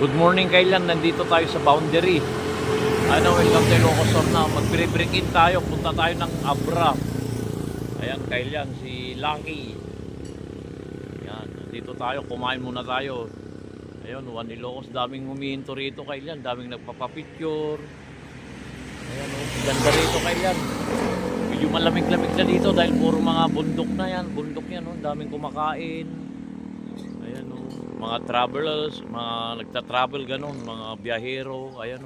Good morning Kailan, nandito tayo sa boundary. Welcome to Ilocos Sur na. Mag-break in tayo, punta tayo ng Abra. Ayan Kailan, si Lucky. Ayan, nandito tayo, kumain muna tayo. Ayun, One Ilocos, daming humihinto rito Kailan, daming nagpapapicture. Ayan ganda rito Kailan. Medyo malamig-lamig na dito dahil puro mga bundok na yan. Bundok yan, daming kumakain. Ayan mga travelers, mga nagta-travel ganun, mga biyahero. Ayan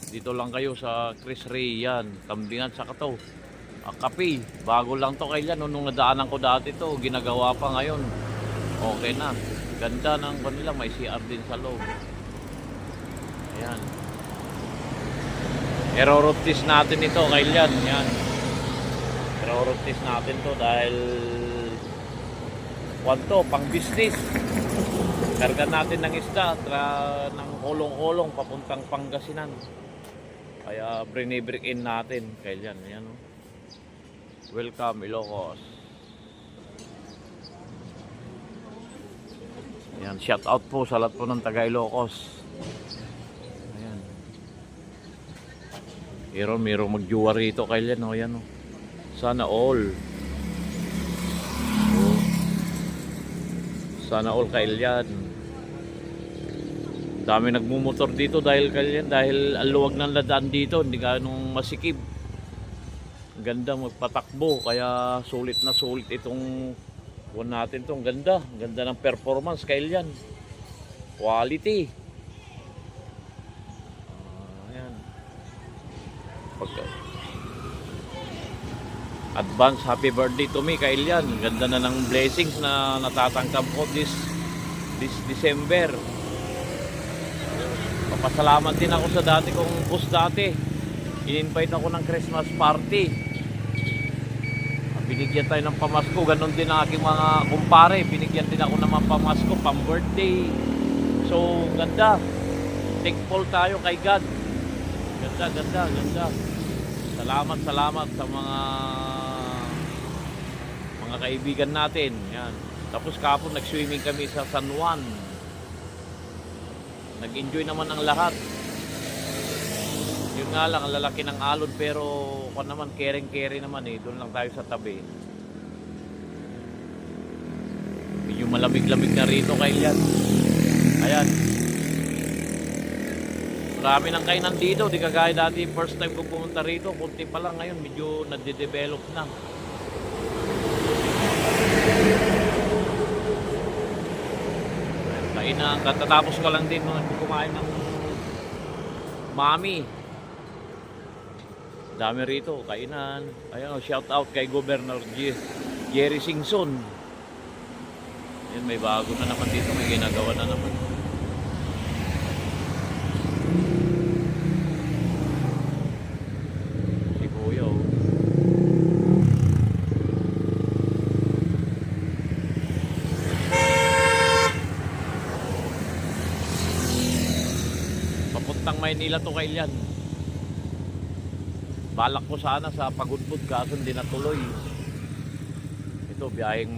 dito lang kayo sa Chris Ray yan, Kambingan sa Kataw. Kape, bago lang to Kailan, nung nadaanan ko dati to, ginagawa pa ngayon. Okay na, ganda ng kanila, may CR din sa loob. Ayan. Erorotis natin ito Kailan, yan. Erorotis natin to dahil kwanto, pang business. Karga natin ng isda ng kolong-kolong papuntang Pangasinan. Kaya break in natin Kailan, ayan Welcome Ilocos. Ayan, shout out po sa lahat po ng taga Ilocos. Ayan. Mayroong magjuwa rito Kailan, ayan Sana all. Sana all Kailan. Dami nagmumotor dito dahil Kailan, dahil aluwag ng ladaan dito, hindi ganong masikip. Ganda magpatakbo, kaya sulit na sulit itong kuwan natin to. Ganda ng performance Kailan. Quality. Ayan. Advance happy birthday to me Kailan. Ganda na ng blessings na natatanggap ko this December. Papasalamat din ako sa dati kong boss dati. In-invite ako ng Christmas party. Binigyan tayo ng pamasko. Ganon din ang aking mga kumpare. Binigyan din ako ng mga pamasko pang birthday. So ganda. Thankful tayo kay God. Ganda. Salamat sa mga kaibigan natin. Yan. Tapos kapon nag-swimming kami sa San Juan. Nag-enjoy naman ang lahat. Yun nga lang, ang lalaki ng alon, pero kung naman, caring naman doon lang tayo sa tabi. Medyo malamig-lamig na rito Kailan. Ayan. Marami ng kainan dito, di kagaya dati, first time ko pumunta rito, kunti pa lang ngayon, medyo nade-develop na. Kainan, katatapos ko lang din nung kumain ng mami. Dami rito, kainan. Ayan, shout out kay Governor Jerry Singson. Ayan, may bago na naman dito, may ginagawa na naman. Si Kuya papuntang Maynila to Kailan. Balak ko sana sa Pagudbud kaso hindi natuloy. Ito biyaheng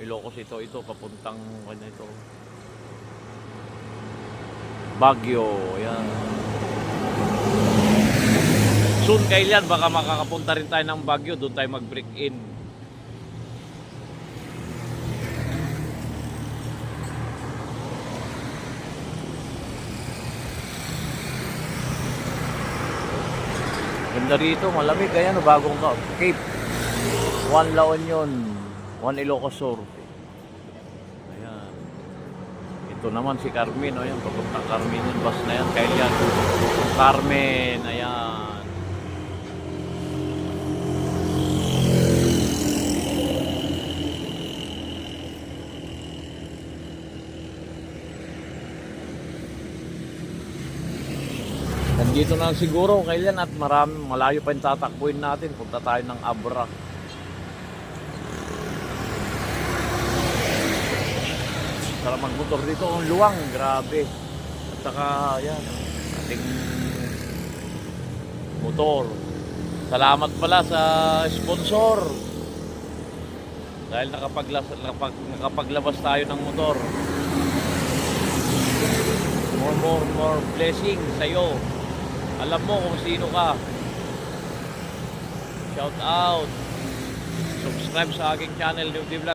Ilocos ito papuntang ito Baguio. Ayan. Soon Kailan baka makakapunta rin tayo ng Baguio, doon tayo mag-break in. Ganda rito, malamig. Ayan, bagong Cape. One La Union, One Ilocos Sur. Ayan. Ito naman si Carmen. Ayan, papunta Carmen yung bus na yan. Kailan. Carmen, ayan. Nandito na siguro Kailan at malayo pa yung tatakbuhin natin. Punta tayo ng Abra. Sarap magmotor dito, ang luwang, grabe. At saka yan, ating motor. Salamat pala sa sponsor. Dahil nakapaglabas tayo ng motor. for more blessing sa'yo. Alam mo kung sino ka. Shout out. Subscribe sa aking channel, New Vlog.